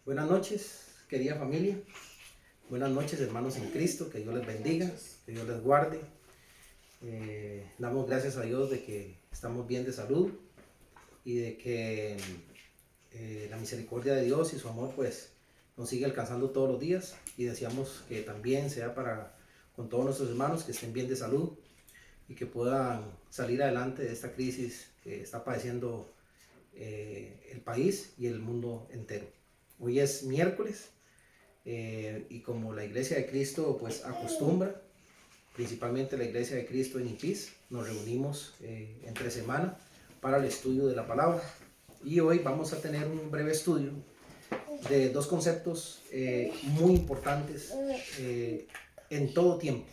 Buenas noches, querida familia. Buenas noches, hermanos en Cristo. Que Dios les bendiga, que Dios les guarde. Damos gracias a Dios de que estamos bien de salud y de que la misericordia de Dios y su amor pues nos sigue alcanzando todos los días, y deseamos que también sea para con todos nuestros hermanos que estén bien de salud y que puedan salir adelante de esta crisis que está padeciendo el país y el mundo entero. Hoy es miércoles y como la Iglesia de Cristo pues acostumbra, principalmente la Iglesia de Cristo en IPIS, nos reunimos entre semana para el estudio de la palabra, y hoy vamos a tener un breve estudio de dos conceptos muy importantes en todo tiempo,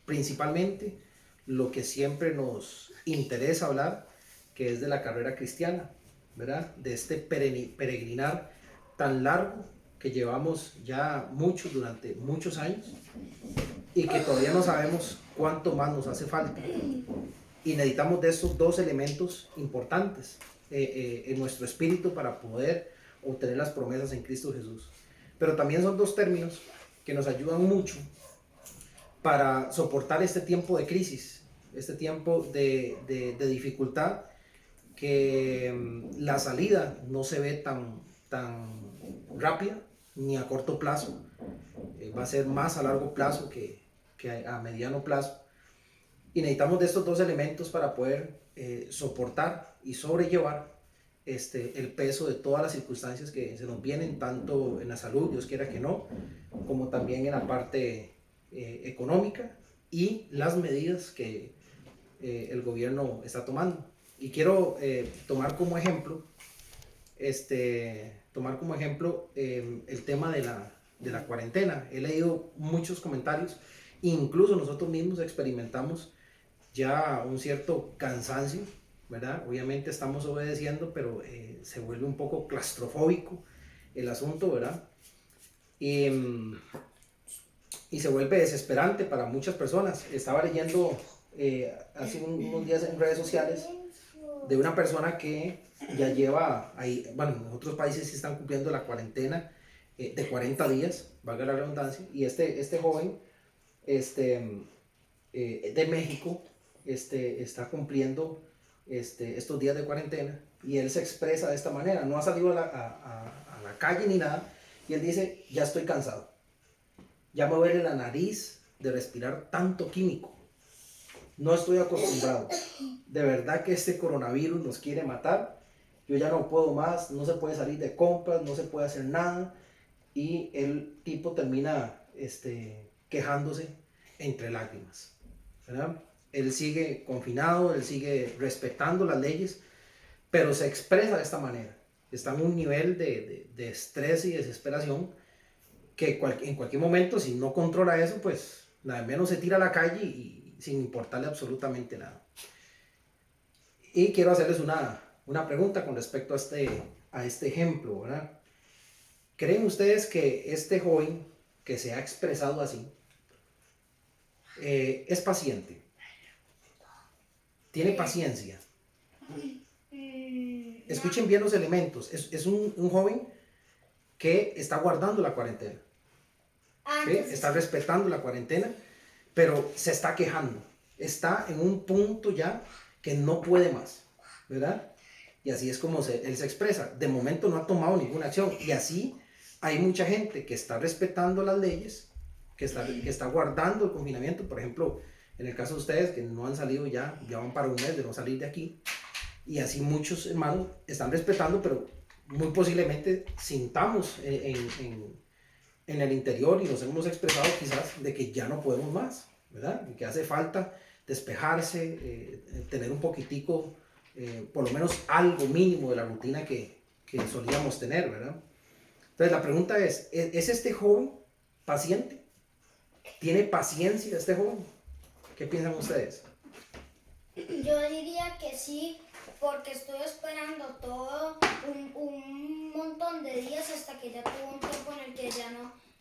principalmente lo que siempre nos interesa hablar, que es de la carrera cristiana, ¿verdad? De este peregrinar tan largo que llevamos ya muchos durante muchos años y que todavía no sabemos cuánto más nos hace falta. Y necesitamos de estos dos elementos importantes en nuestro espíritu para poder obtener las promesas en Cristo Jesús. Pero también son dos términos que nos ayudan mucho para soportar este tiempo de crisis, este tiempo de dificultad, que la salida no se ve tan rápida ni a corto plazo, va a ser más a largo plazo que a mediano plazo, y necesitamos de estos dos elementos para poder soportar y sobrellevar el peso de todas las circunstancias que se nos vienen, tanto en la salud, Dios quiera que no, como también en la parte económica y las medidas que el gobierno está tomando. Y quiero tomar como ejemplo el tema de la cuarentena. He leído muchos comentarios, incluso nosotros mismos experimentamos ya un cierto cansancio, ¿verdad? Obviamente estamos obedeciendo, pero se vuelve un poco claustrofóbico el asunto, ¿verdad? Y se vuelve desesperante para muchas personas. Estaba leyendo hace unos días en redes sociales de una persona que ya lleva ahí, bueno, en otros países sí están cumpliendo la cuarentena de 40 días, valga la redundancia, y este joven de México está cumpliendo estos días de cuarentena, y él se expresa de esta manera. No ha salido a la calle ni nada, y él dice: ya estoy cansado, ya me duele la nariz de respirar tanto químico, no estoy acostumbrado, de verdad que este coronavirus nos quiere matar, yo ya no puedo más, no se puede salir de compras, no se puede hacer nada. Y el tipo termina quejándose entre lágrimas, ¿verdad? Él sigue confinado, él sigue respetando las leyes, pero se expresa de esta manera. Está en un nivel de estrés y desesperación que en cualquier momento, si no controla eso, pues nada menos se tira a la calle y sin importarle absolutamente nada. Y quiero hacerles una pregunta con respecto a este ejemplo, ¿verdad? ¿Creen ustedes que este joven que se ha expresado así es paciente? ¿Tiene paciencia? Escuchen bien los elementos. Es un joven que está guardando la cuarentena, ¿sí? Está respetando la cuarentena, pero se está quejando. Está en un punto ya que no puede más, ¿verdad? Y así es como él se expresa. De momento no ha tomado ninguna acción, y así hay mucha gente que está respetando las leyes, que está guardando el confinamiento. Por ejemplo, en el caso de ustedes que no han salido, ya van para un mes de no salir de aquí, y así muchos hermanos están respetando, pero muy posiblemente sintamos en el interior, y nos hemos expresado quizás, de que ya no podemos más, ¿verdad? Y que hace falta despejarse, tener un poquitico, por lo menos algo mínimo de la rutina que solíamos tener, ¿verdad? Entonces la pregunta ¿es este joven paciente? ¿Tiene paciencia este joven? ¿Qué piensan ustedes? Yo diría que sí, porque estoy esperando todo un montón de días hasta que ya tuvo un tiempo en el que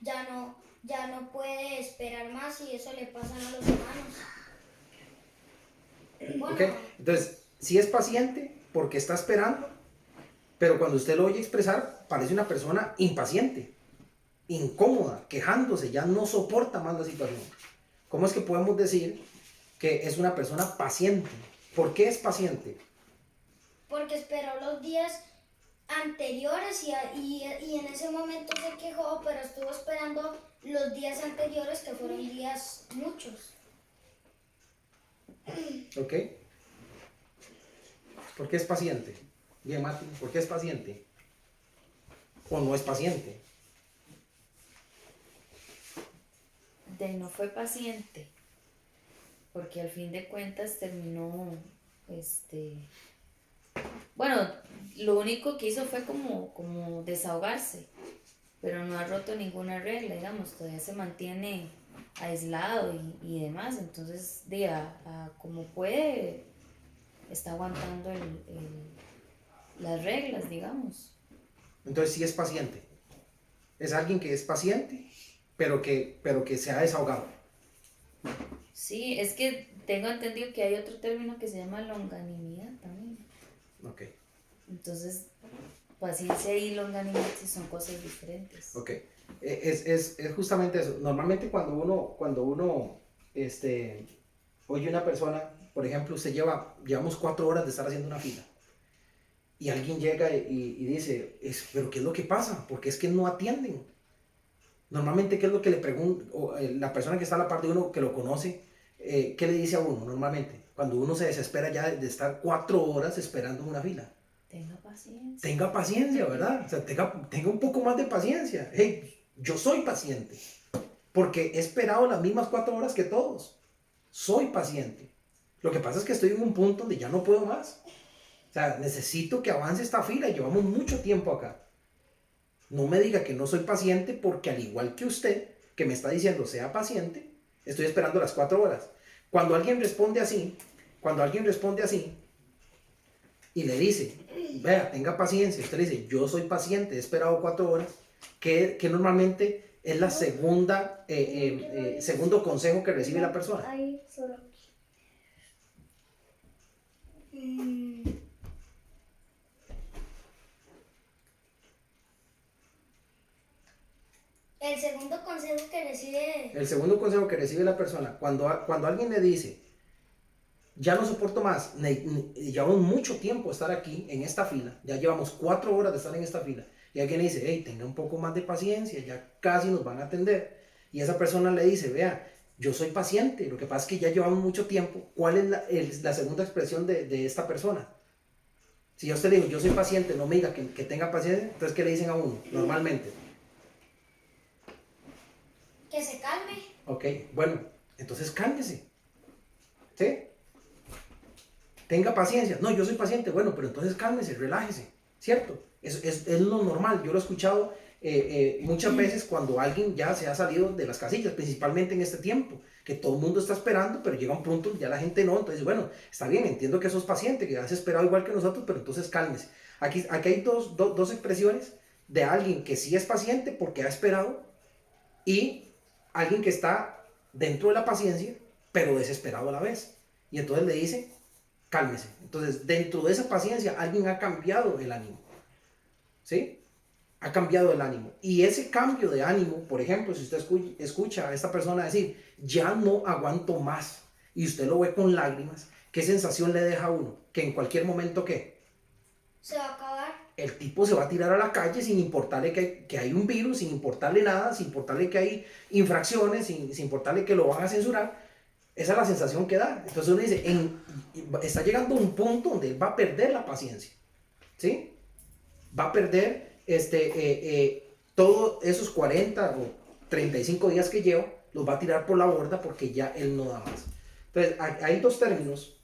ya no puede esperar más, y eso le pasa a los humanos. Bueno. Okay. Entonces, si es paciente porque está esperando, Pero cuando usted lo oye expresar, parece una persona impaciente, incómoda, quejándose, ya no soporta más la situación. ¿Cómo es que podemos decir que es una persona paciente? ¿Por qué es paciente? Porque esperó los días anteriores y en ese momento se quejó, pero estuvo esperando los días anteriores, que fueron días muchos. ¿Ok? ¿Por qué es paciente? Bien, Mati, ¿por qué es paciente? ¿O no es paciente? No fue paciente, porque al fin de cuentas terminó, bueno, lo único que hizo fue como desahogarse, pero no ha roto ninguna regla, digamos, todavía se mantiene aislado y demás, entonces, como puede, está aguantando las reglas, digamos. Entonces sí es paciente. Es alguien que es paciente, pero que se ha desahogado. Sí, es que tengo entendido que hay otro término que se llama longanimidad también. Ok. Entonces, paciencia y longanimidad sí son cosas diferentes. Ok. Es justamente eso. Normalmente cuando uno oye una persona, por ejemplo, llevamos 4 horas de estar haciendo una fila. Y alguien llega y dice, pero ¿qué es lo que pasa? Porque es que no atienden. Normalmente, ¿qué es lo que le pregunta la persona que está a la par de uno, que lo conoce? ¿Qué le dice a uno normalmente? Cuando uno se desespera ya de estar 4 horas esperando en una fila. Tenga paciencia. Tenga paciencia, ¿verdad? O sea, tenga un poco más de paciencia. Hey, yo soy paciente. Porque he esperado las mismas 4 horas que todos. Soy paciente. Lo que pasa es que estoy en un punto donde ya no puedo más. O sea, necesito que avance esta fila. Llevamos mucho tiempo acá. No me diga que no soy paciente, porque al igual que usted, que me está diciendo sea paciente, estoy esperando las 4 horas. Cuando alguien responde así y le dice, vea, tenga paciencia, usted le dice, yo soy paciente, he esperado 4 horas, que normalmente es la segundo consejo que recibe la persona. Ahí solo. El segundo consejo que recibe la persona, cuando alguien le dice, ya no soporto más, llevamos mucho tiempo estar aquí en esta fila, ya llevamos 4 horas de estar en esta fila, y alguien le dice, hey, tenga un poco más de paciencia, ya casi nos van a atender, y esa persona le dice, vea, yo soy paciente, lo que pasa es que ya llevamos mucho tiempo. ¿Cuál es la segunda expresión de esta persona? Si yo a usted le digo, yo soy paciente, no me diga que tenga paciencia, entonces ¿qué le dicen a uno normalmente? Que se calme. Ok, bueno, entonces cálmese. ¿Sí? Tenga paciencia. No, yo soy paciente. Bueno, pero entonces cálmese, relájese. ¿Cierto? Es lo normal. Yo lo he escuchado muchas veces cuando alguien ya se ha salido de las casillas, principalmente en este tiempo, que todo el mundo está esperando, pero llega un punto ya la gente no. Entonces, bueno, está bien, entiendo que sos paciente, que has esperado igual que nosotros, pero entonces cálmese. Aquí hay dos expresiones de alguien que sí es paciente porque ha esperado, y alguien que está dentro de la paciencia, pero desesperado a la vez. Y entonces le dice, cálmese. Entonces, dentro de esa paciencia, alguien ha cambiado el ánimo. ¿Sí? Ha cambiado el ánimo. Y ese cambio de ánimo, por ejemplo, si usted escucha a esta persona decir, ya no aguanto más, y usted lo ve con lágrimas, ¿qué sensación le deja a uno? Que en cualquier momento, ¿qué? Se va a acabar. El tipo se va a tirar a la calle sin importarle que hay un virus, sin importarle nada, sin importarle que hay infracciones, sin importarle que lo van a censurar. Esa es la sensación que da. Entonces uno dice, está llegando a un punto donde va a perder la paciencia. ¿Sí? Va a perder todos esos 40 o 35 días que lleva, los va a tirar por la borda porque ya él no da más. Entonces hay 2 términos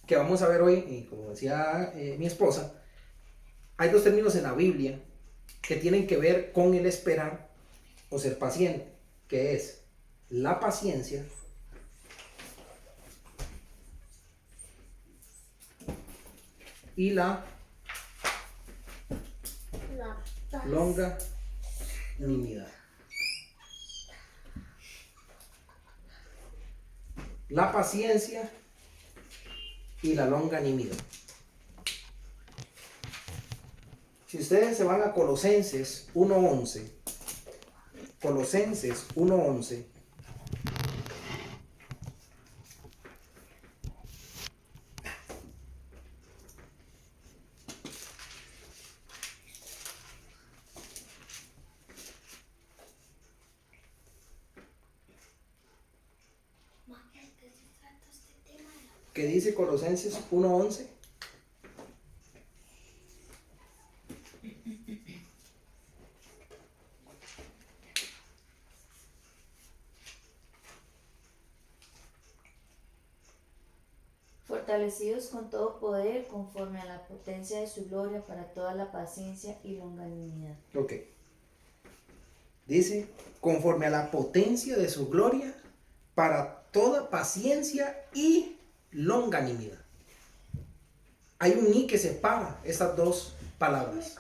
que vamos a ver hoy, y como decía mi esposa, hay 2 términos en la Biblia que tienen que ver con el esperar o ser paciente, que es la paciencia y la longanimidad. La paciencia y la longanimidad. Si ustedes se van a Colosenses 1:11, Colosenses 1:11, ¿qué dice Colosenses 1:11? Fortalecidos con todo poder conforme a la potencia de su gloria para toda la paciencia y longanimidad. Ok. Dice, conforme a la potencia de su gloria, para toda paciencia y longanimidad. Hay un "y" que separa estas dos palabras.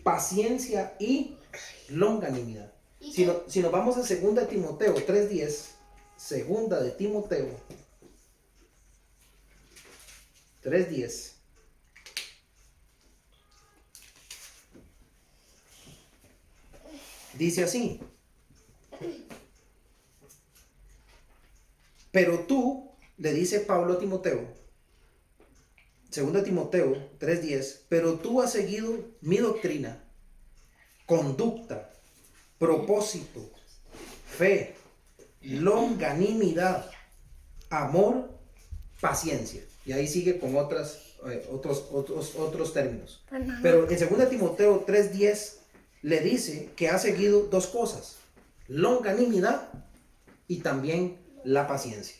Paciencia y longanimidad. Si nos vamos a 2 de Timoteo 3:10, 2 de Timoteo 3:10. Dice así: pero tú, le dice Pablo a Timoteo, 2 Timoteo 3:10, pero tú has seguido mi doctrina, conducta, propósito, fe, longanimidad, amor, paciencia. Y ahí sigue con otros términos. Pero en 2 Timoteo 3:10 le dice que ha seguido dos cosas: longanimidad y también la paciencia.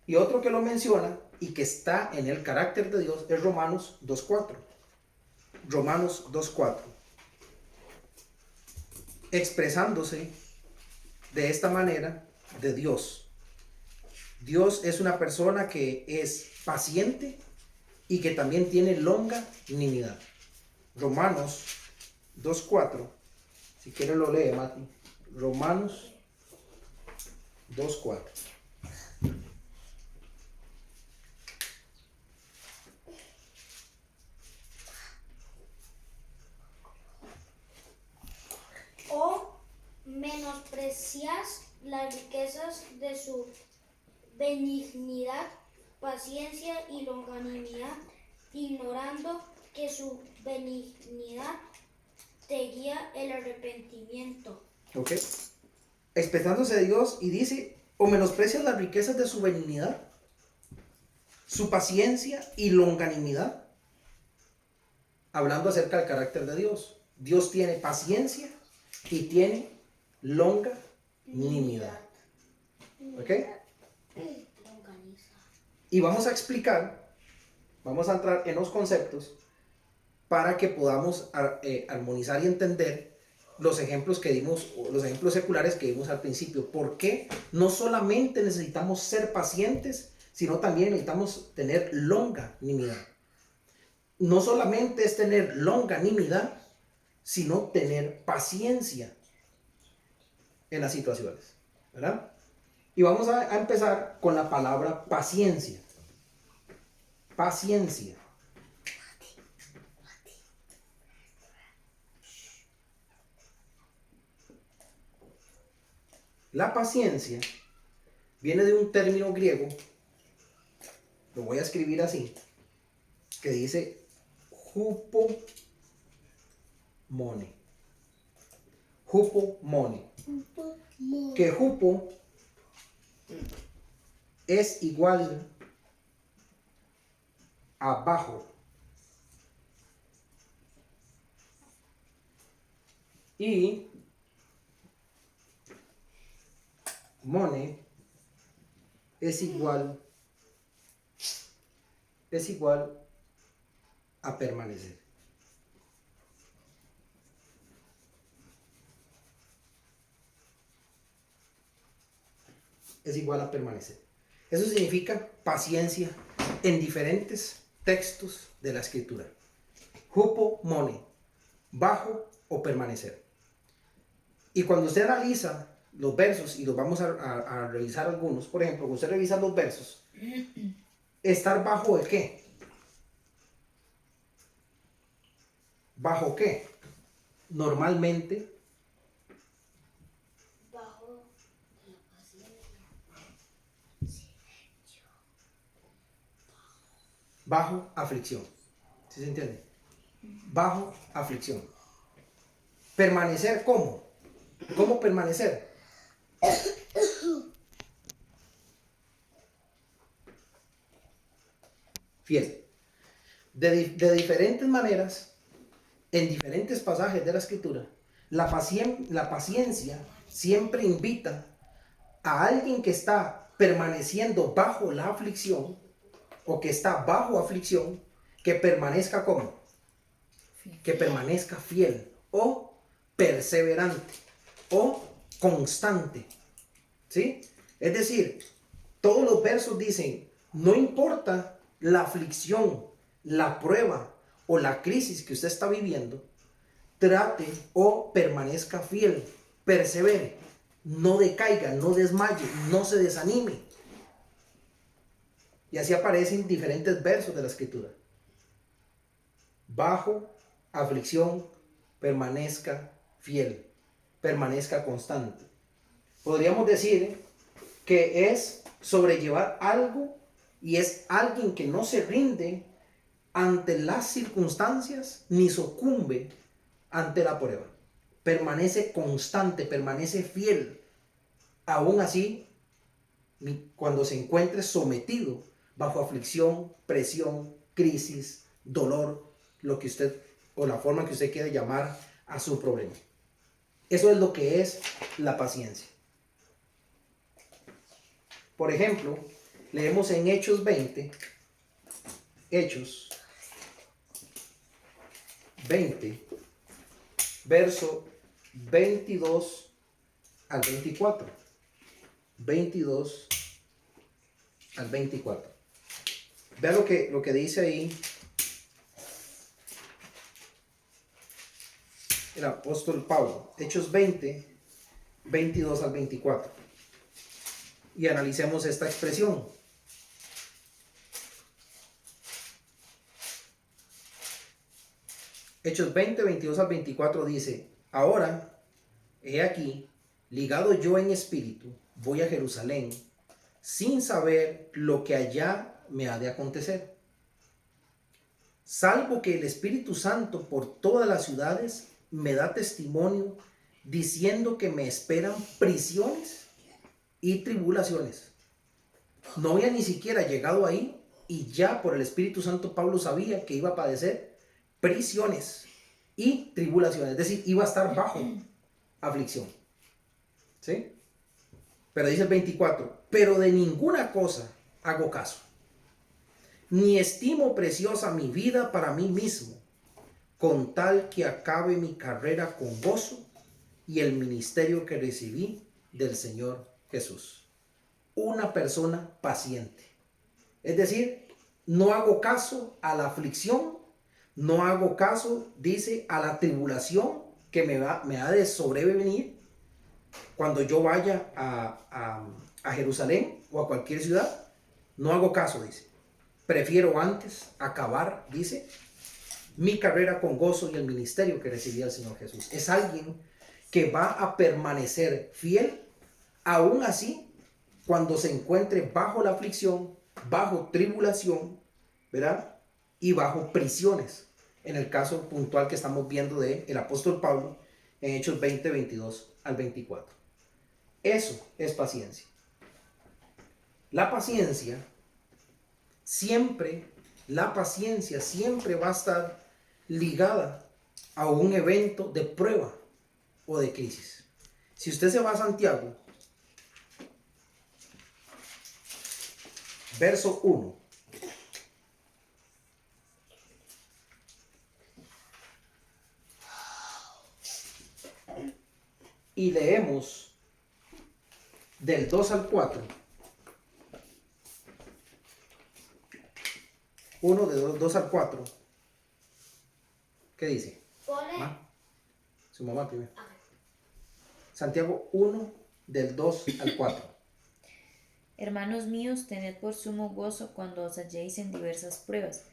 Y otro que lo menciona y que está en el carácter de Dios es Romanos 2:4. Romanos 2:4. Expresándose de esta manera de Dios. Dios es una persona que es paciente y que también tiene longanimidad. Romanos 2:4. Si quiere lo lee, Mati. Romanos 2:4. ¿O menosprecias las riquezas de su benignidad, paciencia y longanimidad, ignorando que su benignidad te guía el arrepentimiento? Ok. Expresándose de Dios y dice, o menosprecias las riquezas de su benignidad, su paciencia y longanimidad. Hablando acerca del carácter de Dios. Dios tiene paciencia y tiene longanimidad. ¿Ok? Y vamos a explicar, vamos a entrar en los conceptos para que podamos armonizar y entender los ejemplos que dimos, los ejemplos seculares que dimos al principio. ¿Por qué no solamente necesitamos ser pacientes, sino también necesitamos tener longanimidad? No solamente es tener longanimidad, sino tener paciencia en las situaciones, ¿verdad? Y vamos a empezar con la palabra paciencia. Paciencia. La paciencia viene de un término griego, lo voy a escribir así, que dice hupomone. Hupomone. Que hupo es igual a bajo. Y mone es igual a permanecer. Es igual a permanecer. Eso significa paciencia en diferentes textos de la escritura. Hupomone, bajo o permanecer. Y cuando usted analiza los versos, y los vamos a revisar algunos, por ejemplo, cuando usted revisa los versos, ¿estar bajo de qué? ¿Bajo qué? Normalmente, Bajo la paciencia. bajo aflicción. ¿Sí se entiende? Bajo aflicción. ¿Permanecer cómo? ¿Cómo permanecer? Fiel. De diferentes maneras, en diferentes pasajes de la Escritura, la paciencia siempre invita a alguien que está permaneciendo bajo la aflicción o que está bajo aflicción, que permanezca como, que permanezca fiel o perseverante o constante. ¿Sí? Es decir, todos los versos dicen, no importa la aflicción, la prueba o la crisis que usted está viviendo, trate o permanezca fiel, persevere, no decaiga, no desmaye, no se desanime. Y así aparecen diferentes versos de la Escritura. Bajo aflicción, permanezca fiel, permanezca constante. Podríamos decir que es sobrellevar algo y es alguien que no se rinde ante las circunstancias ni sucumbe ante la prueba. Permanece constante, permanece fiel. Aún así, cuando se encuentre sometido bajo aflicción, presión, crisis, dolor, lo que usted o la forma que usted quiera llamar a su problema. Eso es lo que es la paciencia. Por ejemplo, leemos en Hechos 20, verso 22 al 24. 22 al 24. Vea lo que dice ahí el apóstol Pablo. Hechos 20, 22 al 24. Y analicemos esta expresión. Hechos 20, 22 al 24 dice, ahora, he aquí, ligado yo en espíritu, voy a Jerusalén, sin saber lo que allá me ha de acontecer. Salvo que el Espíritu Santo por todas las ciudades me da testimonio, diciendo que me esperan prisiones y tribulaciones. No había ni siquiera llegado ahí y ya por el Espíritu Santo Pablo sabía que iba a padecer prisiones y tribulaciones, es decir, iba a estar bajo aflicción. ¿Sí? Pero dice el 24, pero de ninguna cosa hago caso, ni estimo preciosa mi vida para mí mismo, con tal que acabe mi carrera con gozo y el ministerio que recibí del Señor Jesús. Una persona paciente. Es decir, no hago caso a la aflicción, no hago caso, dice, a la tribulación que me ha de sobrevenir cuando yo vaya a Jerusalén o a cualquier ciudad. No hago caso, dice. Prefiero antes acabar, dice, mi carrera con gozo y el ministerio que recibí del Señor Jesús. Es alguien que va a permanecer fiel, aún así, cuando se encuentre bajo la aflicción, bajo tribulación, ¿verdad? Y bajo prisiones. En el caso puntual que estamos viendo de el apóstol Pablo en Hechos 20, 22 al 24. Eso es paciencia. La paciencia siempre va a estar ligada a un evento de prueba o de crisis. Si usted se va a Santiago, verso 1. Y leemos del 2 al 4. 1 de 2 al 4. ¿Qué dice? Pone. Su mamá primero. Santiago 1 del 2 al 4. Hermanos míos, tened por sumo gozo cuando os halléis en diversas pruebas,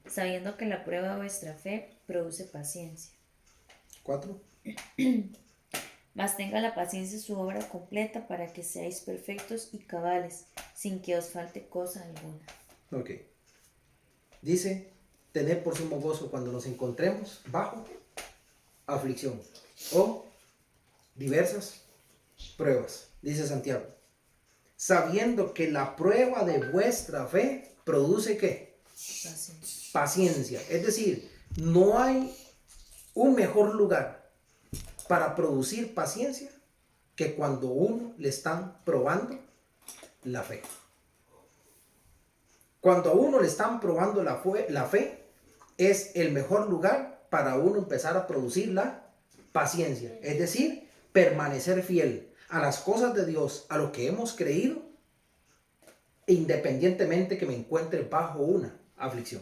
sabiendo que la prueba de vuestra fe produce paciencia. 4. Mas tenga la paciencia su obra completa para que seáis perfectos y cabales, sin que os falte cosa alguna. Ok. Dice, tened por sumo gozo cuando nos encontremos bajo aflicción o diversas pruebas, dice Santiago. Sabiendo que la prueba de vuestra fe produce ¿qué? Paciencia. Paciencia. Es decir, no hay un mejor lugar para producir paciencia que cuando uno le están probando la fe. Cuando a uno le están probando la fe, es el mejor lugar para uno empezar a producir la paciencia. Es decir, permanecer fiel a las cosas de Dios, a lo que hemos creído, independientemente que me encuentre bajo una aflicción.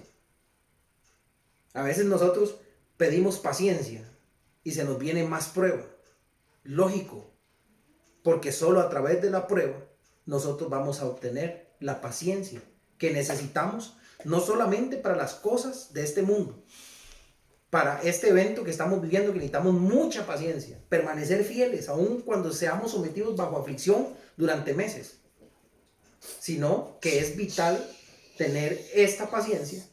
A veces nosotros pedimos paciencia y se nos viene más prueba. Lógico, porque solo a través de la prueba nosotros vamos a obtener la paciencia que necesitamos, no solamente para las cosas de este mundo, para este evento que estamos viviendo, que necesitamos mucha paciencia, permanecer fieles aun cuando seamos sometidos bajo aflicción durante meses, sino que es vital tener esta paciencia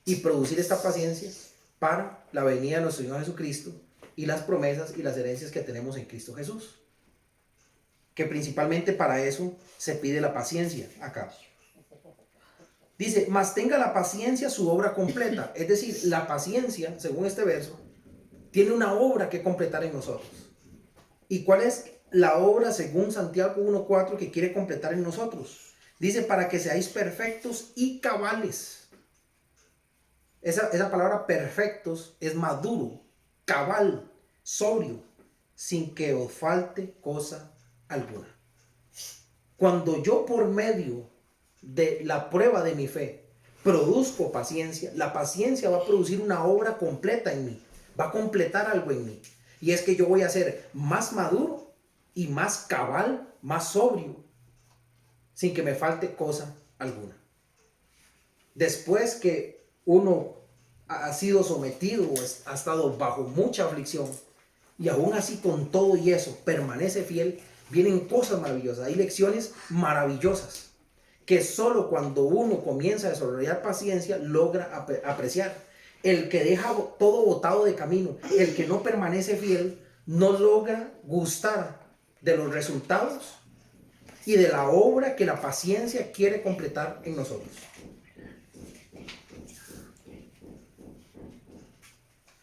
y producir esta paciencia para la venida de nuestro Señor Jesucristo y las promesas y las herencias que tenemos en Cristo Jesús. Que principalmente para eso se pide la paciencia acá. Dice, mas tenga la paciencia su obra completa. Es decir, la paciencia, según este verso, tiene una obra que completar en nosotros. ¿Y cuál es la obra según Santiago 1:4 que quiere completar en nosotros? Dice, para que seáis perfectos y cabales. Esa palabra perfectos es maduro, cabal, sobrio, sin que os falte cosa alguna. Cuando yo por medio de la prueba de mi fe produzco paciencia, la paciencia va a producir una obra completa en mí, va a completar algo en mí, y es que yo voy a ser más maduro y más cabal, más sobrio, sin que me falte cosa alguna. Después que uno ha sido sometido o ha estado bajo mucha aflicción y aún así con todo y eso permanece fiel, vienen cosas maravillosas, hay lecciones maravillosas que solo cuando uno comienza a desarrollar paciencia logra apreciar. El que deja todo botado de camino, el que no permanece fiel, no logra gustar de los resultados y de la obra que la paciencia quiere completar en nosotros.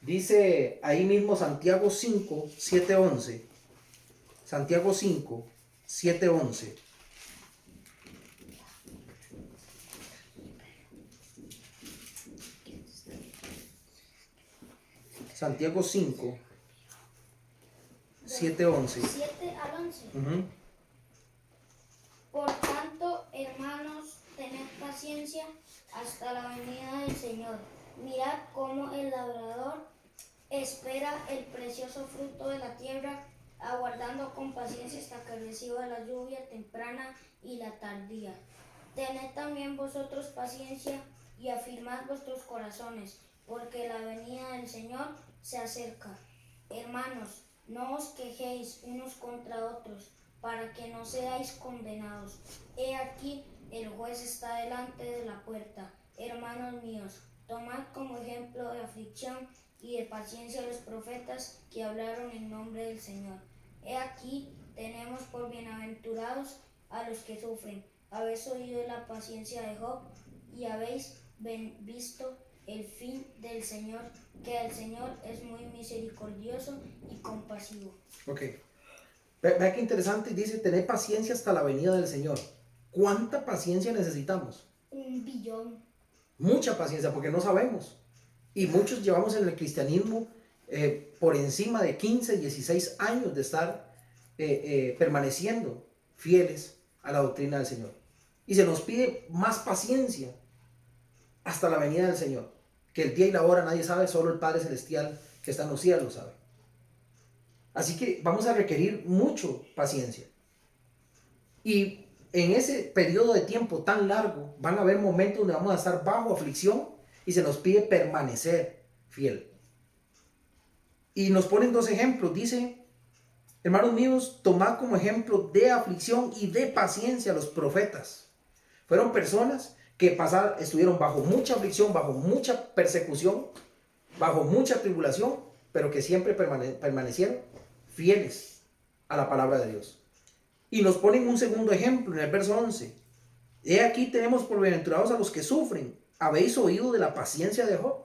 Dice ahí mismo Santiago 5, 7, 11. Santiago 5, 7, 11. Santiago 5, 7, 11. 7 al 11. Por tanto, hermanos, tened paciencia hasta la venida del Señor. Mirad cómo el labrador espera el precioso fruto de la tierra, aguardando con paciencia hasta que reciba la lluvia temprana y la tardía. Tened también vosotros paciencia y afirmad vuestros corazones, porque la venida del Señor se acerca. Hermanos, no os quejéis unos contra otros, para que no seáis condenados. He aquí, el juez está delante de la puerta. Hermanos míos, tomad como ejemplo de aflicción y de paciencia a los profetas que hablaron en nombre del Señor. He aquí, tenemos por bienaventurados a los que sufren. Habéis oído la paciencia de Job y habéis visto el fin del Señor, que el Señor es muy misericordioso y compasivo. Ok. Vea qué interesante, dice, tener paciencia hasta la venida del Señor. ¿Cuánta paciencia necesitamos? 1 billón. Mucha paciencia, porque no sabemos. Y muchos llevamos en el cristianismo por encima de 15, 16 años de estar permaneciendo fieles a la doctrina del Señor. Y se nos pide más paciencia hasta la venida del Señor. Que el día y la hora nadie sabe, solo el Padre Celestial que está en los cielos lo sabe. Así que vamos a requerir mucho paciencia. Y en ese periodo de tiempo tan largo van a haber momentos donde vamos a estar bajo aflicción y se nos pide permanecer fiel. Y nos ponen dos ejemplos. Dice, hermanos míos, tomad como ejemplo de aflicción y de paciencia a los profetas. Fueron personas que estuvieron bajo mucha aflicción, bajo mucha persecución, bajo mucha tribulación, pero que siempre permanecieron fieles a la palabra de Dios. Y nos ponen un segundo ejemplo en el verso 11. He aquí tenemos por bienaventurados a los que sufren. ¿Habéis oído de la paciencia de Job?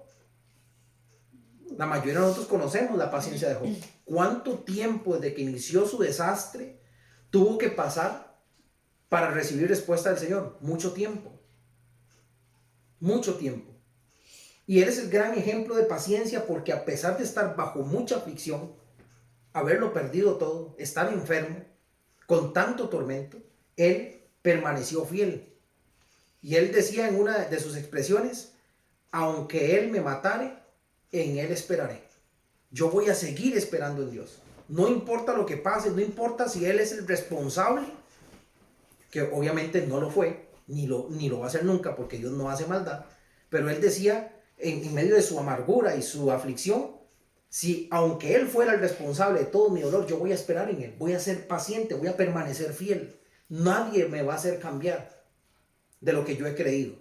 La mayoría de nosotros conocemos la paciencia de Job. ¿Cuánto tiempo desde que inició su desastre tuvo que pasar para recibir respuesta del Señor? Mucho tiempo. Mucho tiempo. Y él es el gran ejemplo de paciencia, porque a pesar de estar bajo mucha aflicción, haberlo perdido todo, estar enfermo, con tanto tormento, él permaneció fiel. Y él decía en una de sus expresiones, aunque él me matare, en él esperaré. Yo voy a seguir esperando en Dios. No importa lo que pase, no importa si él es el responsable, que obviamente no lo fue, ni lo va a hacer nunca, porque Dios no hace maldad. Pero él decía, en medio de su amargura y su aflicción, si aunque él fuera el responsable de todo mi dolor, yo voy a esperar en él, voy a ser paciente, voy a permanecer fiel. Nadie me va a hacer cambiar de lo que yo he creído.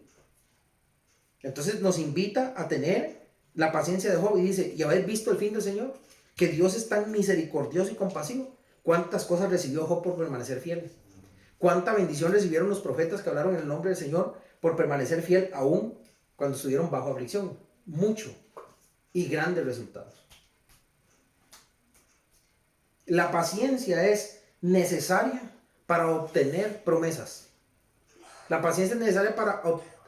Entonces nos invita a tener la paciencia de Job y dice, ¿y habéis visto el fin del Señor? Que Dios es tan misericordioso y compasivo. ¿Cuántas cosas recibió Job por permanecer fiel? ¿Cuánta bendición recibieron los profetas que hablaron en el nombre del Señor por permanecer fiel aún cuando estuvieron bajo aflicción? Mucho y grandes resultados. La paciencia es necesaria para obtener promesas. La paciencia es necesaria para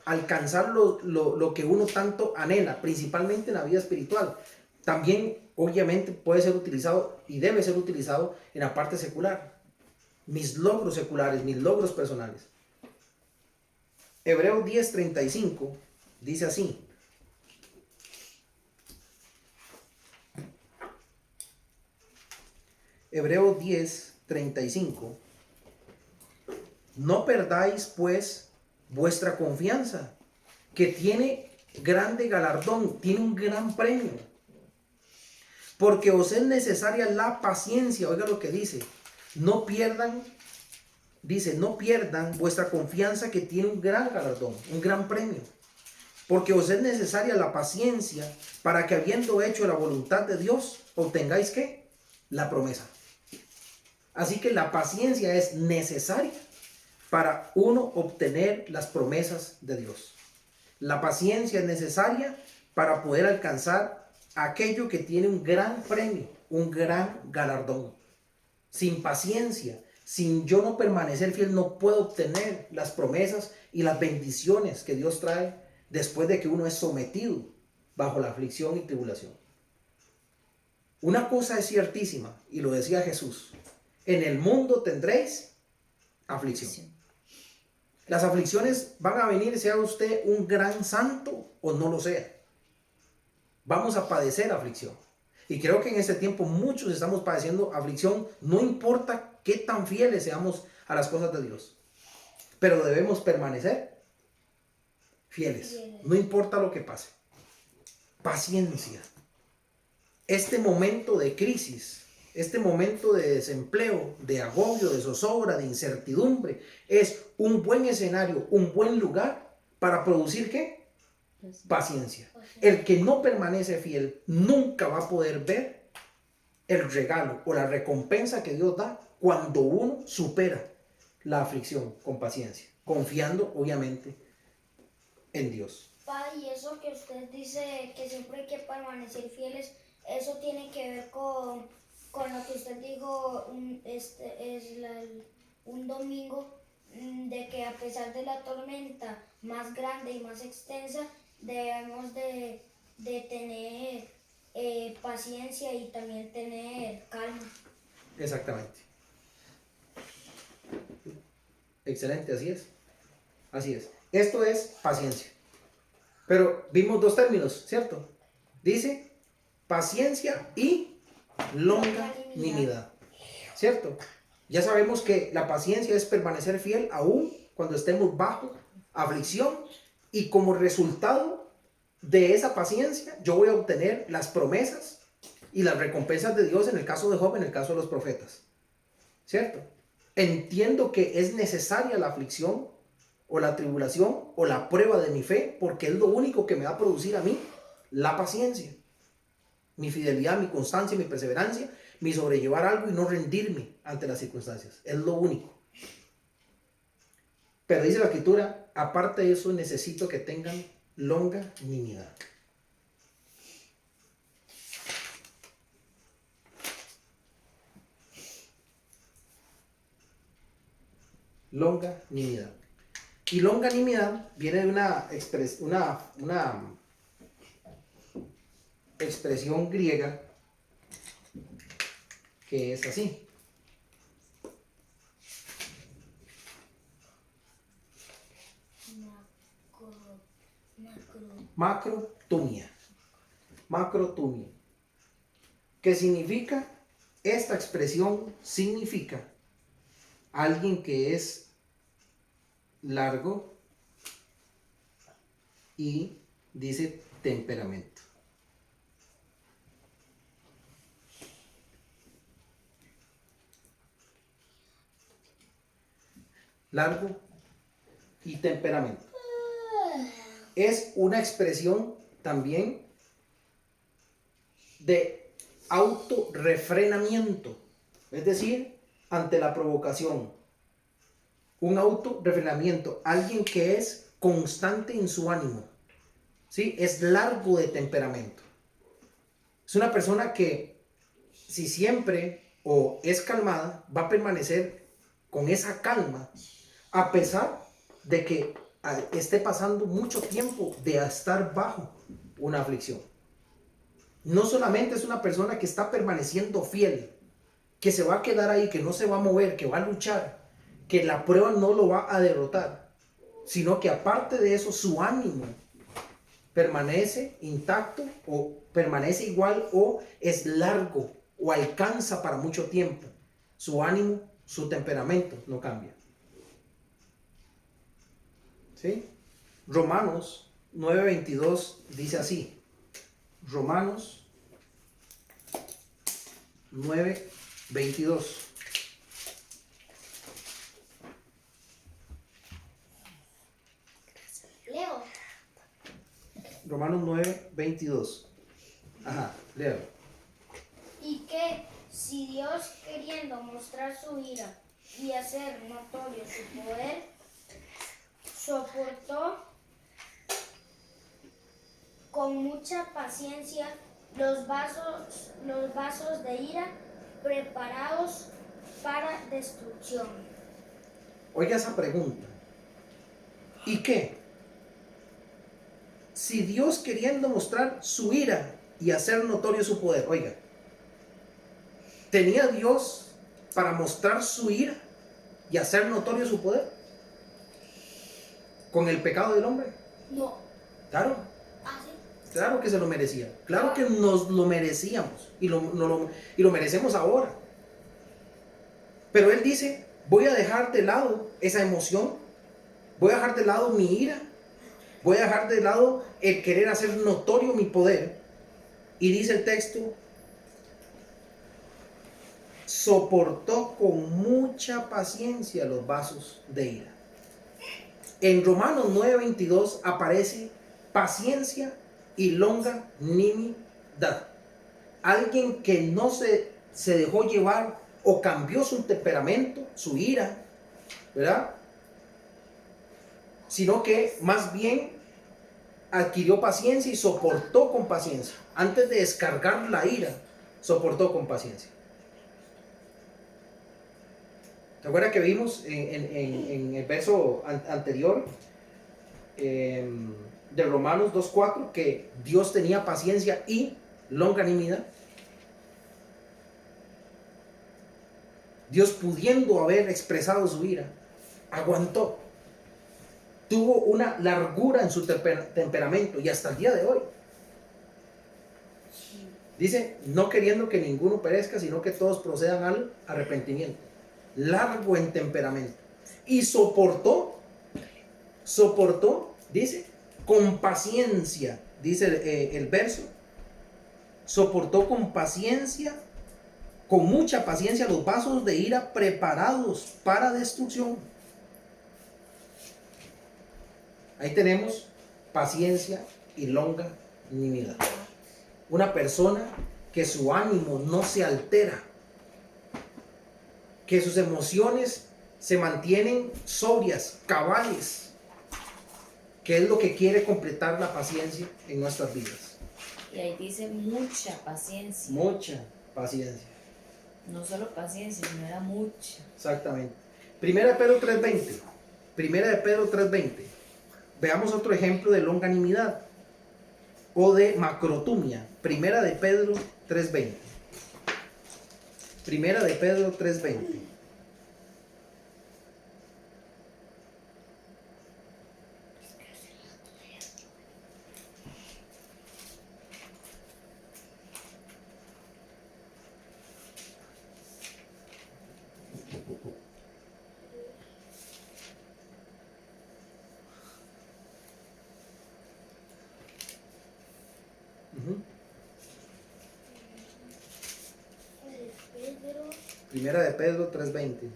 alcanzar lo que uno tanto anhela, principalmente en la vida espiritual. También, obviamente, puede ser utilizado y debe ser utilizado en la parte secular. Mis logros seculares, mis logros personales. Hebreos 10:35 dice así. Hebreos 10:35. No perdáis pues vuestra confianza, que tiene grande galardón, tiene un gran premio. Porque os es necesaria la paciencia. Oiga lo que dice. No pierdan, dice, no pierdan vuestra confianza, que tiene un gran galardón, un gran premio. Porque os es necesaria la paciencia, para que habiendo hecho la voluntad de Dios, obtengáis ¿qué? La promesa. Así que la paciencia es necesaria para uno obtener las promesas de Dios. La paciencia es necesaria para poder alcanzar aquello que tiene un gran premio, un gran galardón. Sin paciencia, sin yo no permanecer fiel, no puedo obtener las promesas y las bendiciones que Dios trae después de que uno es sometido bajo la aflicción y tribulación. Una cosa es ciertísima, y lo decía Jesús: en el mundo tendréis aflicción. Las aflicciones van a venir, sea usted un gran santo o no lo sea. Vamos a padecer aflicción. Y creo que en este tiempo muchos estamos padeciendo aflicción, no importa qué tan fieles seamos a las cosas de Dios. Pero debemos permanecer fieles, no importa lo que pase. Paciencia. Este momento de crisis, este momento de desempleo, de agobio, de zozobra, de incertidumbre, es un buen escenario, un buen lugar para producir ¿qué? Paciencia. El que no permanece fiel nunca va a poder ver el regalo o la recompensa que Dios da cuando uno supera la aflicción con paciencia, confiando obviamente en Dios. Y eso que usted dice que siempre hay que permanecer fieles, eso tiene que ver con lo que usted dijo un domingo, de que a pesar de la tormenta más grande y más extensa, debemos de tener paciencia y también tener calma. Exactamente. Excelente, así es. Así es. Esto es paciencia. Pero vimos dos términos, ¿cierto? Dice paciencia y longanimidad, ¿cierto? Ya sabemos que la paciencia es permanecer fiel aún cuando estemos bajo aflicción, y como resultado de esa paciencia yo voy a obtener las promesas y las recompensas de Dios en el caso de Job, en el caso de los profetas. ¿Cierto? Entiendo que es necesaria la aflicción o la tribulación o la prueba de mi fe, porque es lo único que me va a producir a mí la paciencia, mi fidelidad, mi constancia, mi perseverancia, mi sobrellevar algo y no rendirme ante las circunstancias. Es lo único. Pero dice la Escritura, aparte de eso necesito que tengan longanimidad. Longanimidad. Y longanimidad viene de una expresión griega que es así. Macrotumia. Macrotumia. ¿Qué significa? Esta expresión significa alguien que es largo y dice temperamento. Largo y temperamento. Es una expresión también de autorrefrenamiento, es decir, ante la provocación. Un autorrefrenamiento, alguien que es constante en su ánimo, ¿sí? Es largo de temperamento. Es una persona que, si siempre o es calmada, va a permanecer con esa calma, a pesar de que esté pasando mucho tiempo de estar bajo una aflicción. No solamente es una persona que está permaneciendo fiel, que se va a quedar ahí, que no se va a mover, que va a luchar, que la prueba no lo va a derrotar, sino que aparte de eso su ánimo permanece intacto o permanece igual o es largo o alcanza para mucho tiempo. Su ánimo, su temperamento no cambia. ¿Sí? Romanos 9:22 dice así. Romanos 9:22. Leo. Romanos 9:22. Ajá, leo. Y que si Dios, queriendo mostrar su ira y hacer notorio su poder, soportó con mucha paciencia los vasos de ira preparados para destrucción. Oiga esa pregunta. ¿Y qué? Si Dios, queriendo mostrar su ira y hacer notorio su poder, oiga, ¿tenía Dios para mostrar su ira y hacer notorio su poder con el pecado del hombre? No. Claro, ¿Ah, sí? claro que se lo merecía. Claro que nos lo merecíamos y lo merecemos ahora. Pero Él dice, voy a dejar de lado esa emoción, voy a dejar de lado mi ira, voy a dejar de lado el querer hacer notorio mi poder. Y dice el texto, soportó con mucha paciencia los vasos de ira. En Romanos 9:22 aparece paciencia y longanimidad. Alguien que no se dejó llevar o cambió su temperamento, su ira, ¿verdad? Sino que más bien adquirió paciencia y soportó con paciencia. Antes de descargar la ira, soportó con paciencia. ¿Te acuerdas que vimos en el verso anterior de Romanos 2:4 que Dios tenía paciencia y longanimidad? Dios, pudiendo haber expresado su ira, aguantó. Tuvo una largura en su temperamento y hasta el día de hoy. Dice, no queriendo que ninguno perezca, sino que todos procedan al arrepentimiento. Largo en temperamento. Y soportó, dice, con paciencia dice el verso, soportó con mucha paciencia los vasos de ira preparados para destrucción. Ahí tenemos paciencia y longanimidad. Una persona que su ánimo no se altera, que sus emociones se mantienen sobrias, cabales, que es lo que quiere completar la paciencia en nuestras vidas. Y ahí dice mucha paciencia. Mucha paciencia. No solo paciencia, sino era mucha. Exactamente. Primera de Pedro 3:20. Primera de Pedro 3:20. Veamos otro ejemplo de longanimidad o de macrotumia. Primera de Pedro 3:20. Primera de Pedro 3:20. Primera de Pedro 3:20.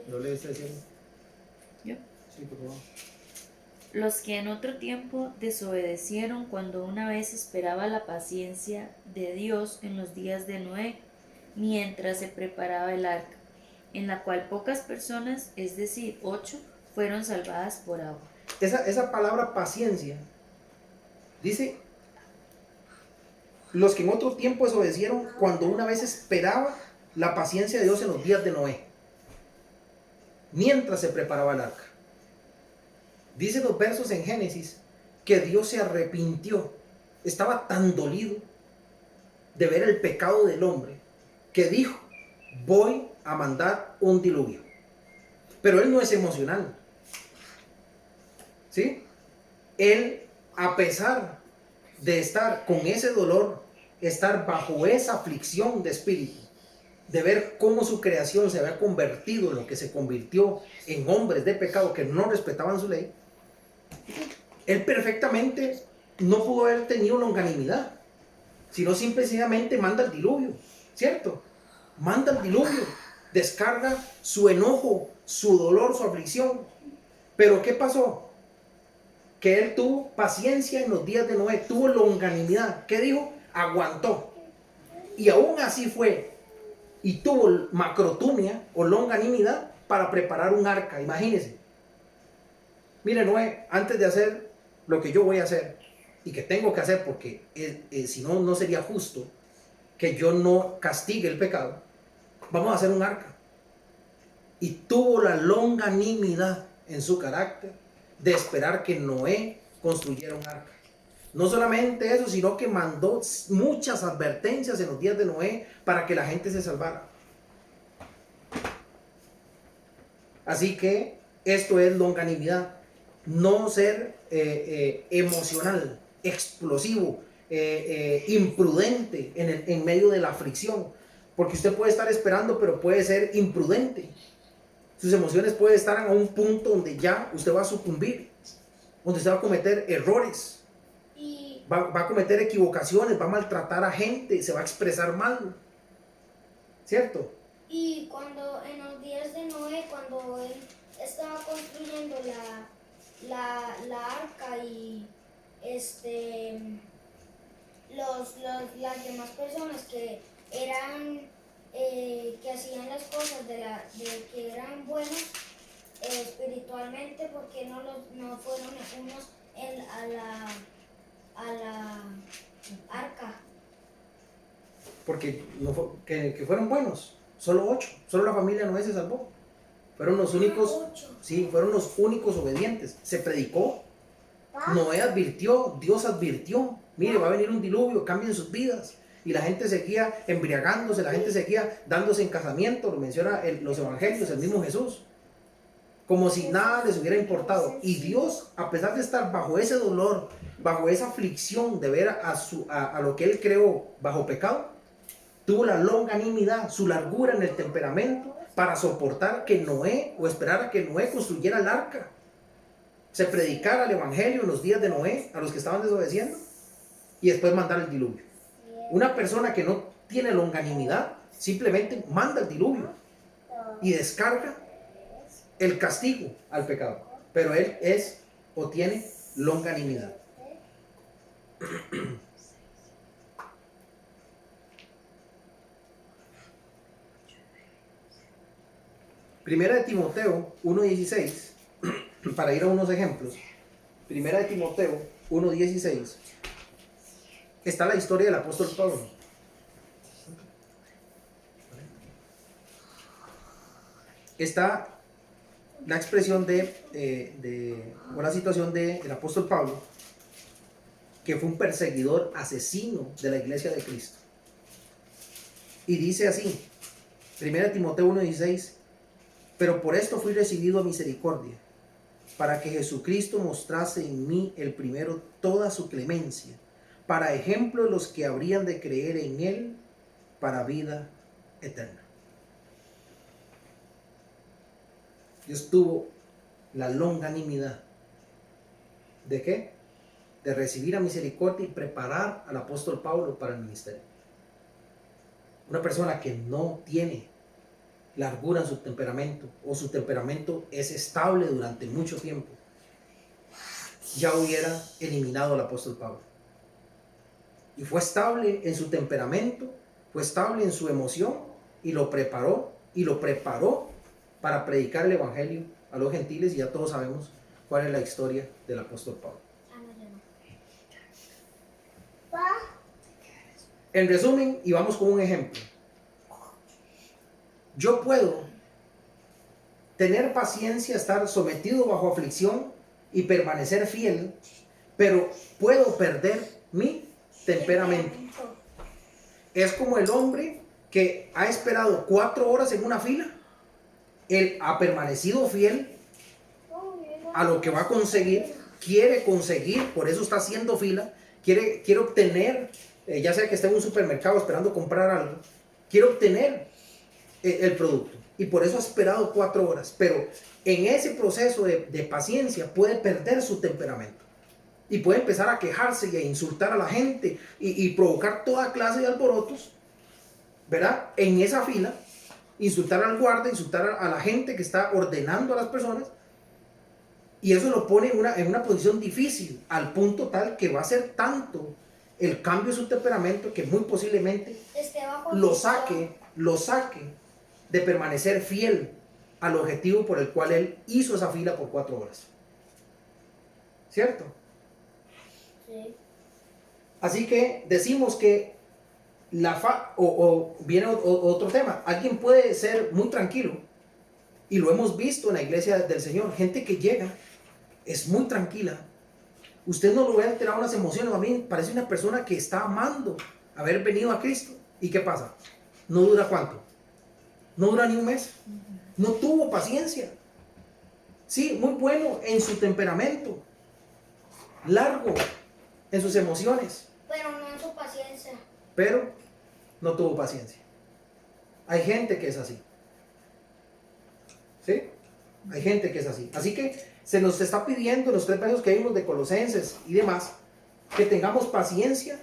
¿Lo lees diciendo? Yo. Sí, por favor. Los que en otro tiempo desobedecieron cuando una vez esperaba la paciencia de Dios en los días de Noé, mientras se preparaba el arca, en la cual pocas personas, es decir, 8, fueron salvadas por agua. Esa palabra paciencia dice, los que en otro tiempo desobedecieron cuando una vez esperaba la paciencia de Dios en los días de Noé, mientras se preparaba el arca. Dice los versos en Génesis que Dios se arrepintió, estaba tan dolido de ver el pecado del hombre que dijo, voy a mandar un diluvio. Pero él no es emocional, ¿sí? Él, a pesar de estar con ese dolor, estar bajo esa aflicción de espíritu, de ver cómo su creación se había convertido en lo que se convirtió en hombres de pecado que no respetaban su ley, él perfectamente no pudo haber tenido longanimidad, sino simplemente manda el diluvio, ¿cierto? Manda el diluvio, descarga su enojo, su dolor, su aflicción. Pero ¿qué pasó? Que él tuvo paciencia en los días de Noé, tuvo longanimidad. ¿Qué dijo? Aguantó. Y aún así fue y tuvo macrotumia o longanimidad para preparar un arca. Imagínense. Mire, Noé, antes de hacer lo que yo voy a hacer y que tengo que hacer, porque si no, no sería justo que yo no castigue el pecado, vamos a hacer un arca. Y tuvo la longanimidad en su carácter de esperar que Noé construyera un arca. No solamente eso, sino que mandó muchas advertencias en los días de Noé para que la gente se salvara. Así que esto es longanimidad. No ser emocional, explosivo, imprudente en medio de la aflicción. Porque usted puede estar esperando, pero puede ser imprudente. Sus emociones pueden estar a un punto donde ya usted va a sucumbir, donde usted va a cometer errores, va a cometer equivocaciones, va a maltratar a gente, se va a expresar mal, ¿cierto? Y cuando en los días de Noé, cuando él estaba construyendo la arca y las demás personas que eran que hacían las cosas de que eran buenos espiritualmente, porque no fueron unos a la arca. Porque no fue, que fueron buenos, solo 8, solo la familia Noé se salvó. Fueron los únicos, 8. Sí, fueron los únicos obedientes. Se predicó, Noé advirtió, Dios advirtió, mire, va a venir un diluvio, cambien sus vidas. Y la gente seguía embriagándose, la gente seguía dándose en casamiento, lo menciona los evangelios, el mismo Jesús, como si nada les hubiera importado. Y Dios, a pesar de estar bajo ese dolor, bajo esa aflicción de ver a lo que Él creó bajo pecado, tuvo la longanimidad, su largura en el temperamento, para soportar que Noé, o esperar a que Noé construyera el arca, se predicara el evangelio en los días de Noé a los que estaban desobedeciendo. y después mandar el diluvio. Una persona que no tiene longanimidad simplemente manda el diluvio y descarga el castigo al pecado. Pero él es o tiene longanimidad. Primera de Timoteo 1:16, para ir a unos ejemplos. Primera de Timoteo 1:16, está la historia del apóstol Pablo. Está la expresión de una situación del apóstol Pablo, que fue un perseguidor asesino de la iglesia de Cristo. Y dice así, 1 Timoteo 1:16, pero por esto fui recibido a misericordia, para que Jesucristo mostrase en mí el primero toda su clemencia, para ejemplo de los que habrían de creer en él para vida eterna. Dios tuvo la longanimidad. ¿De qué? De recibir a misericordia y preparar al apóstol Pablo para el ministerio. Una persona que no tiene largura en su temperamento, o su temperamento es estable durante mucho tiempo, ya hubiera eliminado al apóstol Pablo. Y fue estable en su temperamento, fue estable en su emoción, y lo preparó para predicar el evangelio a los gentiles, y ya todos sabemos cuál es la historia del apóstol Pablo. En resumen, y vamos con un ejemplo. Yo puedo tener paciencia, estar sometido bajo aflicción y permanecer fiel, pero puedo perder mi temperamento. Es como el hombre que ha esperado 4 horas en una fila. Él ha permanecido fiel a lo que va a conseguir, quiere conseguir, por eso está haciendo fila, quiere obtener, ya sea que esté en un supermercado esperando comprar algo, quiere obtener el producto, y por eso ha esperado 4 horas, pero en ese proceso de paciencia puede perder su temperamento y puede empezar a quejarse y a insultar a la gente y provocar toda clase de alborotos, ¿verdad? En esa fila, insultar al guardia, insultar a la gente que está ordenando a las personas, y eso lo pone en una posición difícil, al punto tal que va a ser tanto el cambio de su temperamento que muy posiblemente lo saque de permanecer fiel al objetivo por el cual él hizo esa fila por 4 horas. ¿Cierto? Sí. Así que decimos que viene otro tema. Alguien puede ser muy tranquilo, y lo hemos visto en la iglesia del Señor, gente que llega, es muy tranquila. Usted no lo ve alterar unas emociones, a mí parece una persona que está amando haber venido a Cristo. ¿Y qué pasa? ¿No dura cuánto? No dura ni un mes. No tuvo paciencia. Sí, muy bueno en su temperamento, largo en sus emociones, Pero no en su paciencia. pero no tuvo paciencia. Hay gente que es así. ¿Sí? Hay gente que es así. Así que se nos está pidiendo en los 3 versos que vimos de Colosenses y demás, que tengamos paciencia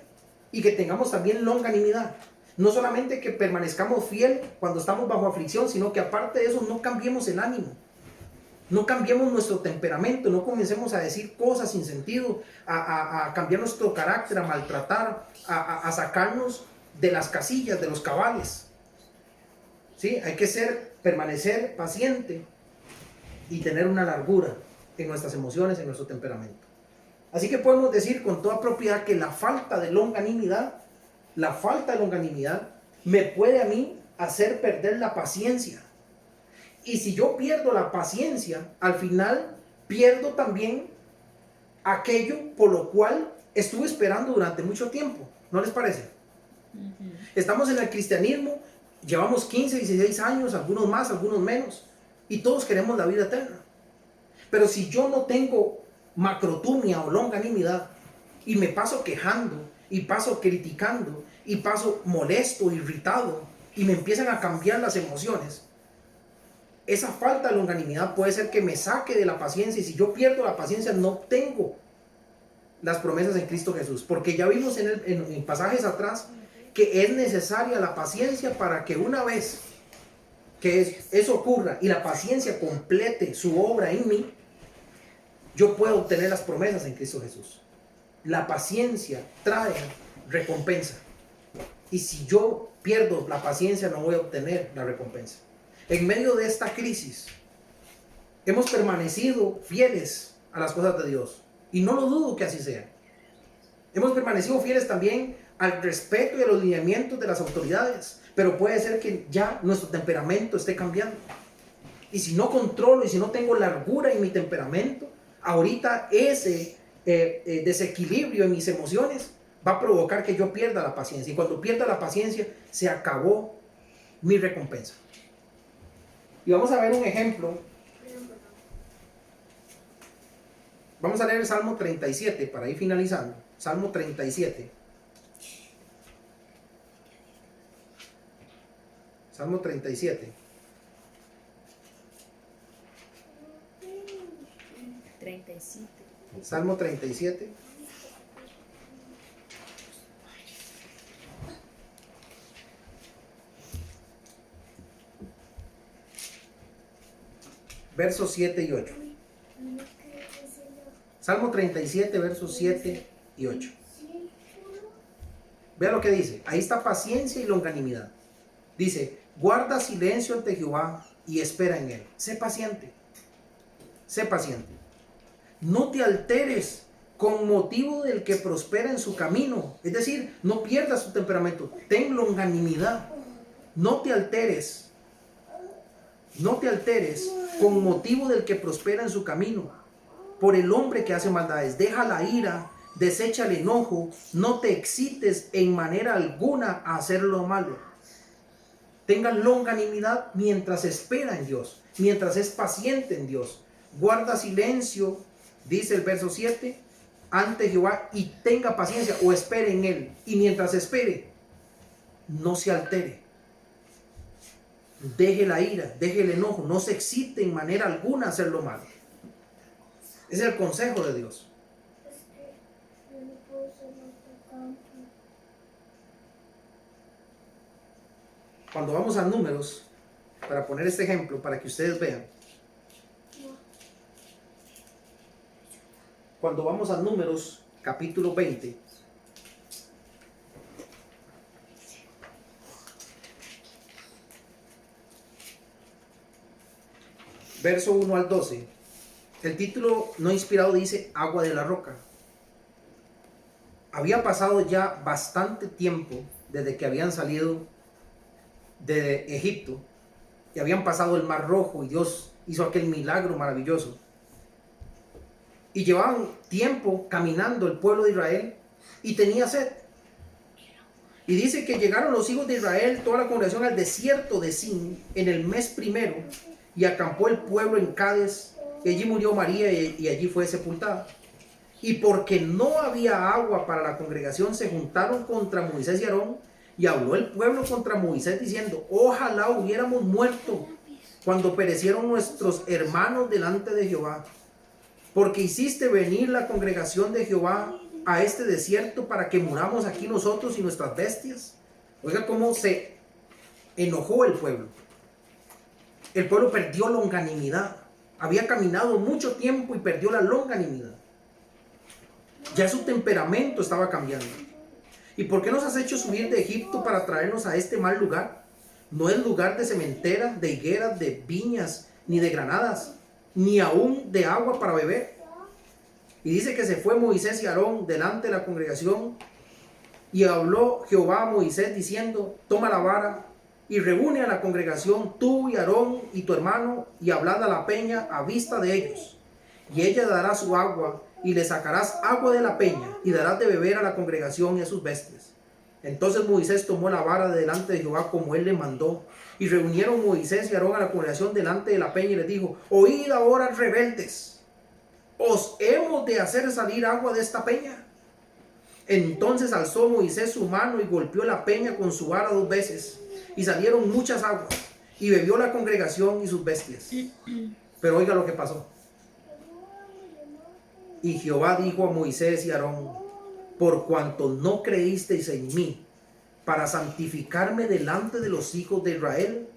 y que tengamos también longanimidad. No solamente que permanezcamos fiel cuando estamos bajo aflicción, sino que aparte de eso no cambiemos el ánimo, no cambiemos nuestro temperamento, no comencemos a decir cosas sin sentido, a cambiar nuestro carácter, a maltratar, a sacarnos de las casillas, de los cabales. ¿Sí? Hay que permanecer paciente y tener una largura en nuestras emociones, en nuestro temperamento. Así que podemos decir con toda propiedad que la falta de longanimidad me puede a mí hacer perder la paciencia. Y si yo pierdo la paciencia, al final pierdo también aquello por lo cual estuve esperando durante mucho tiempo. ¿No les parece? Uh-huh. Estamos en el cristianismo, llevamos 15, 16 años, algunos más, algunos menos, y todos queremos la vida eterna. Pero si yo no tengo macrotumia o longanimidad, y me paso quejando, y paso criticando, y paso molesto, irritado, y me empiezan a cambiar las emociones, esa falta de longanimidad puede ser que me saque de la paciencia, y si yo pierdo la paciencia no obtengo las promesas en Cristo Jesús, porque ya vimos en pasajes atrás que es necesaria la paciencia para que una vez que eso ocurra y la paciencia complete su obra en mí, yo puedo obtener las promesas en Cristo Jesús. La paciencia trae recompensa. Y si yo pierdo la paciencia, no voy a obtener la recompensa. En medio de esta crisis, hemos permanecido fieles a las cosas de Dios. Y no lo dudo que así sea. Hemos permanecido fieles también al respeto y a los lineamientos de las autoridades. Pero puede ser que ya nuestro temperamento esté cambiando. Y si no controlo y si no tengo largura en mi temperamento, ahorita ese desequilibrio en mis emociones va a provocar que yo pierda la paciencia. Y cuando pierda la paciencia, se acabó mi recompensa. Y vamos a ver un ejemplo. Vamos a leer el Salmo 37 para ir finalizando. Salmo 37. Salmo 37. 37. Salmo 37. Versos 7 y 8. Salmo 37, versos 7 y 8. Vea lo que dice. Ahí está paciencia y longanimidad. Dice, guarda silencio ante Jehová y espera en él. Sé paciente. Sé paciente. No te alteres con motivo del que prospera en su camino. Es decir, no pierdas tu temperamento. Ten longanimidad. No te alteres. No te alteres con motivo del que prospera en su camino. Por el hombre que hace maldades. Deja la ira, desecha el enojo. No te excites en manera alguna a hacer lo malo. Tenga longanimidad mientras espera en Dios. Mientras es paciente en Dios. Guarda silencio, dice el verso 7, ante Jehová y tenga paciencia o espere en él. Y mientras espere, no se altere. Deje la ira, deje el enojo, no se excite en manera alguna a hacer lo malo. Ese es el consejo de Dios. Cuando vamos a Números, para poner este ejemplo, para que ustedes vean. Cuando vamos a Números, capítulo 20. Verso 1 al 12. El título no inspirado dice agua de la roca. Había pasado ya bastante tiempo desde que habían salido de Egipto y habían pasado el Mar Rojo y Dios hizo aquel milagro maravilloso. Y llevaban tiempo caminando el pueblo de Israel y tenía sed. Y dice que llegaron los hijos de Israel, toda la congregación, al desierto de Sin en el mes primero y acampó el pueblo en Cades. Y allí murió María y allí fue sepultada. Y porque no había agua para la congregación, se juntaron contra Moisés y Aarón. Y habló el pueblo contra Moisés diciendo, ojalá hubiéramos muerto cuando perecieron nuestros hermanos delante de Jehová. Porque hiciste venir la congregación de Jehová a este desierto para que muramos aquí nosotros y nuestras bestias. Oiga cómo se enojó el pueblo. El pueblo perdió longanimidad. Había caminado mucho tiempo y perdió la longanimidad. Ya su temperamento estaba cambiando. ¿Y por qué nos has hecho subir de Egipto para traernos a este mal lugar? No es lugar de sementera, de higueras, de viñas, ni de granadas, ni aún de agua para beber. Y dice que se fue Moisés y Aarón delante de la congregación. Y habló Jehová a Moisés diciendo, toma la vara y reúne a la congregación, tú y Aarón y tu hermano, y hablad a la peña a vista de ellos. Y ella dará su agua, y le sacarás agua de la peña, y darás de beber a la congregación y a sus bestias. Entonces Moisés tomó la vara de delante de Jehová como él le mandó. Y reunieron Moisés y Aarón a la congregación delante de la peña, y les dijo, oíd ahora, rebeldes, ¿os hemos de hacer salir agua de esta peña? Entonces alzó Moisés su mano y golpeó la peña con su vara 2 veces, y salieron muchas aguas, y bebió la congregación y sus bestias. Pero oiga lo que pasó. Y Jehová dijo a Moisés y a Aarón: por cuanto no creísteis en mí para santificarme delante de los hijos de Israel,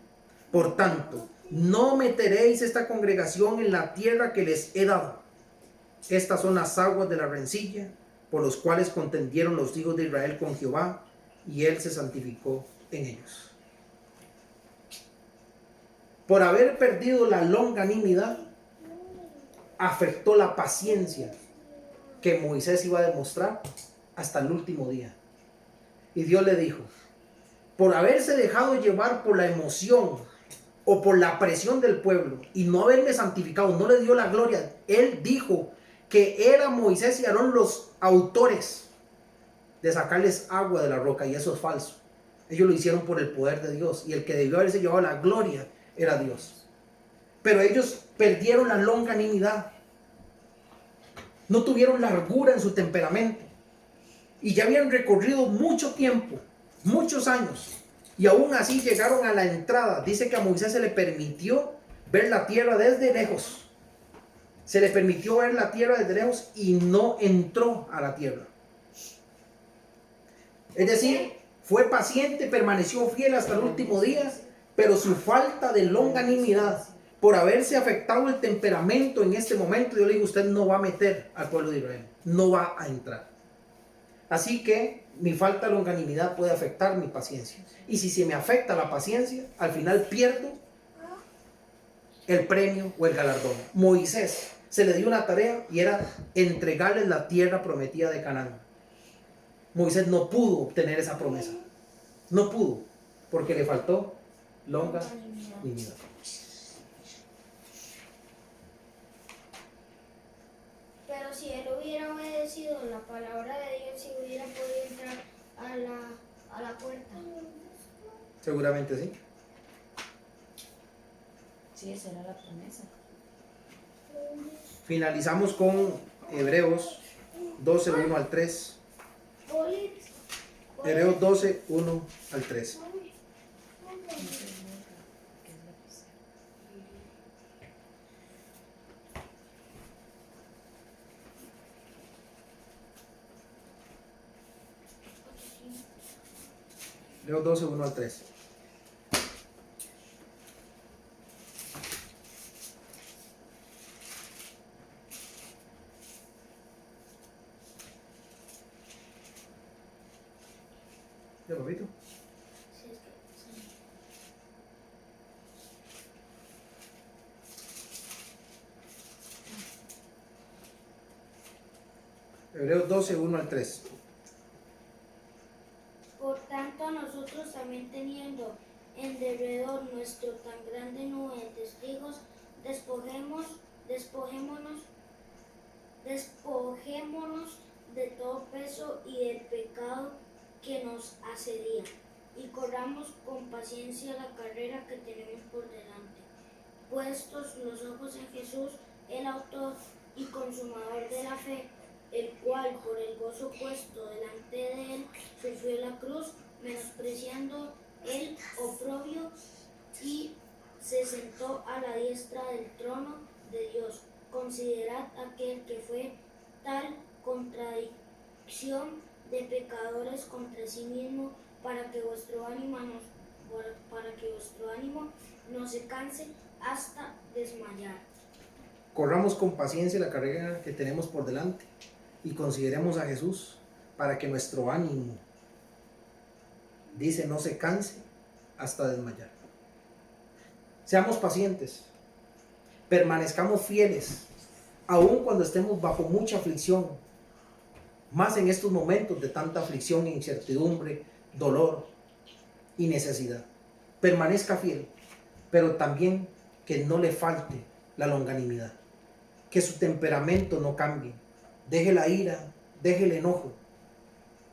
por tanto, no meteréis esta congregación en la tierra que les he dado. Estas son las aguas de la rencilla, por los cuales contendieron los hijos de Israel con Jehová, y él se santificó en ellos. Por haber perdido la longanimidad, afectó la paciencia que Moisés iba a demostrar hasta el último día. Y Dios le dijo: por haberse dejado llevar por la emoción o por la presión del pueblo y no haberme santificado, no le dio la gloria. Él dijo que era Moisés y Aarón los autores de sacarles agua de la roca, y eso es falso. Ellos lo hicieron por el poder de Dios, y el que debió haberse llevado la gloria era Dios. Pero ellos perdieron la longanimidad, no tuvieron largura en su temperamento, y ya habían recorrido mucho tiempo, muchos años, y aún así llegaron a la entrada. Dice que a Moisés se le permitió ver la tierra desde lejos. Se le permitió ver la tierra desde lejos y no entró a la tierra. Es decir, fue paciente, permaneció fiel hasta el último día, pero su falta de longanimidad, por haberse afectado el temperamento en este momento, yo le digo: usted no va a meter al pueblo de Israel, no va a entrar. Así que mi falta de longanimidad puede afectar mi paciencia. Y si se me afecta la paciencia, al final pierdo el premio o el galardón. Moisés se le dio una tarea, y era entregarles la tierra prometida de Canaán. Moisés no pudo obtener esa promesa. No pudo, porque le faltó longanimidad. Pero si él hubiera obedecido la palabra de Dios, si hubiera podido entrar a la puerta. Seguramente sí. Sí, esa era la promesa. Finalizamos con Hebreos 12, 1 al 3. Hebreos 12, 1 al 3. Hebreos 12, 1 al 3. ¿Ya, papito? Sí, sí. Hebreos 12, 1 al 3. Por tanto, nosotros también, teniendo en derredor nuestro tan grande nube de testigos, despojémonos de todo peso y del pecado que nos asedia, y corramos con paciencia la carrera que tenemos por delante, puestos los ojos en Jesús, el autor y consumador de la fe, el cual por el gozo puesto delante de él sufrió la cruz, menospreciando el oprobio, y se sentó a la diestra del trono de Dios. Considerad aquel que fue tal contradicción de pecadores contra sí mismo, para que vuestro ánimo no se canse hasta desmayar. Corramos con paciencia la carrera que tenemos por delante, y consideremos a Jesús, para que nuestro ánimo, dice, no se canse hasta desmayar. Seamos pacientes, permanezcamos fieles, aun cuando estemos bajo mucha aflicción, más en estos momentos de tanta aflicción, incertidumbre, dolor y necesidad. Permanezca fiel, pero también que no le falte la longanimidad, que su temperamento no cambie. Deje la ira, deje el enojo,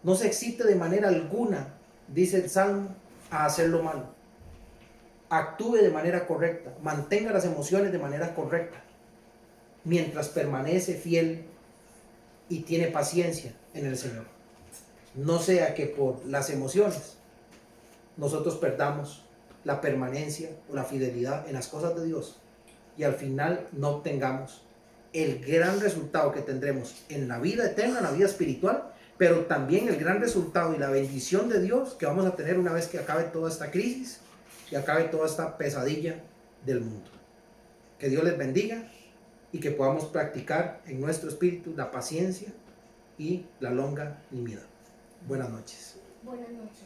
no se excite de manera alguna, dice el Salmo, a hacer lo malo. Actúe de manera correcta, mantenga las emociones de manera correcta, mientras permanece fiel y tiene paciencia en el Señor. No sea que por las emociones nosotros perdamos la permanencia o la fidelidad en las cosas de Dios, y al final no obtengamos el gran resultado que tendremos en la vida eterna, en la vida espiritual, pero también el gran resultado y la bendición de Dios que vamos a tener una vez que acabe toda esta crisis y acabe toda esta pesadilla del mundo. Que Dios les bendiga y que podamos practicar en nuestro espíritu la paciencia y la longanimidad. Buenas noches. Buenas noches.